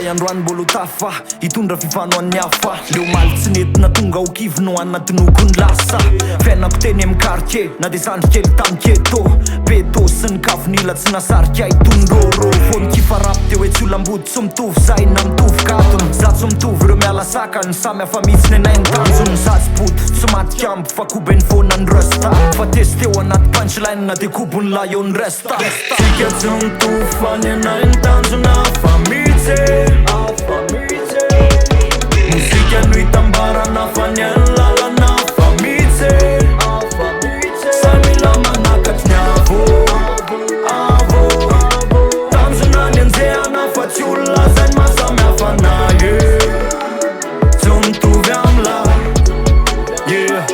androany mbôla ho tafa hitondra fifano an'ny hafa leo malitsy nentina tonga ho kivino anaty nokony lasa fiainako teny amin'ny quartier na de zandry kely tamiketo beto sy ny kavinila tsy nasarika hitondrôrô fô mikifa rapy teo hoe tsy olambody tsy mitovy zay na mitovy katony za tsy mitovy ireo miala saka ny samy hafa mihitsy nenay ny tanjony zatsy-poto tsy maty kambo fa kobe ny fona ny resta fa tesy teo anaty punchline na de kobony layo ny resta tsika tsy mitovy fa ny anay ny tanjona fa mihitsy muzika no hitambarana fa ny any lalana fa mihitsy samila manakatry ny avo tanjona ny anjehana fa tsy olona zany masamy hafa naye tsy mitovy amla yeah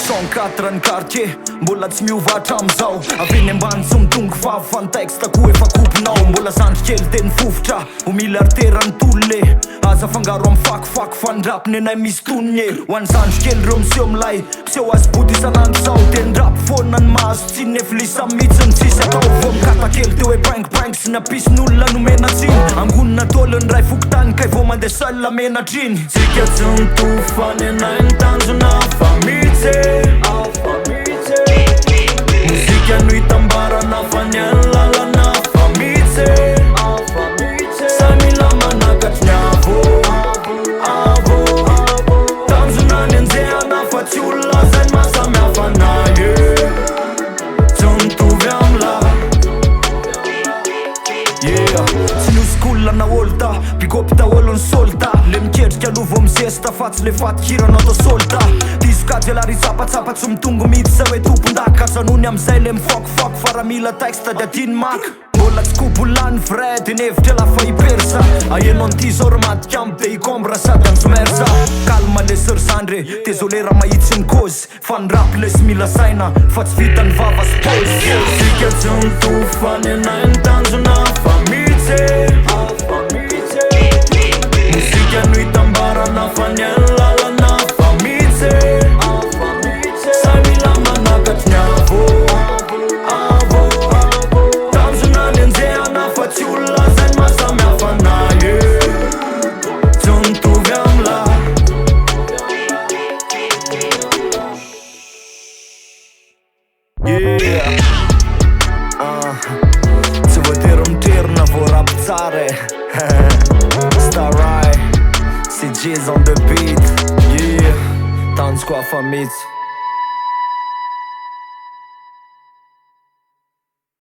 104 ny quartier mbola tsy miova hatramizao aveny ambany tsy mitongo vavy fa ny texte ko efa kopinao mbola zandry kely teny fofotra ho miliartera ny tolone aza fangaro amy fakofako fa ndrapiny anay misy tonye ho any zandry kely reo miseho milay piseho azy body isanandro zao teny ndrapy fona ny mahazo tsy nefa lisa mihitsy ny tsisy atao vo mikata kely teo hoe prank sy napisin'olona nomena tsiny angonina tolo ny ray fokotany kay vo mandeha seul amenatriny tsika tsy mitovy fa ny anay ny tanjona fa mihitsy muzika no hitambarana fa ny any lalana fa mihitsy samila manakatry ny avo tanjona ny anjehana fa tsy olona zany masamy hafa naye tsy mitovy amla tsy noskola na olta pikopita olony solta le miketrika alovo mizesta fa tsy le fatikirana atao solta disokady alary tsapatsapa tsy mitongo mihitsy sa hoe tompondaka sanony amizay le mifokofoko fa raha mila texte de atiany maka mbola tsy kobolany vrai de nevitra lafa hipersa ahenao an'ty zao raha matikambo de ikombra sady anjomersa kalma le seur zandre désolé raha mahitsy ny cause fa ny rapy le sy mila saina fa tsy vita ny vava sy pose sika tsy mitovy fa ny anay ny tanjona fa mihitsy muzika no hitambarana fa ny any lalana fa mihitsy samila manakatry ny avo tanjona ny anjehana fa tsy olona zany masamy hafa naye tsy mitovy amla tsy voatery mitoerina vo rapy tsara Starrai, c'est Jizz on the beat. Yeah, tanjoko afa mihitsy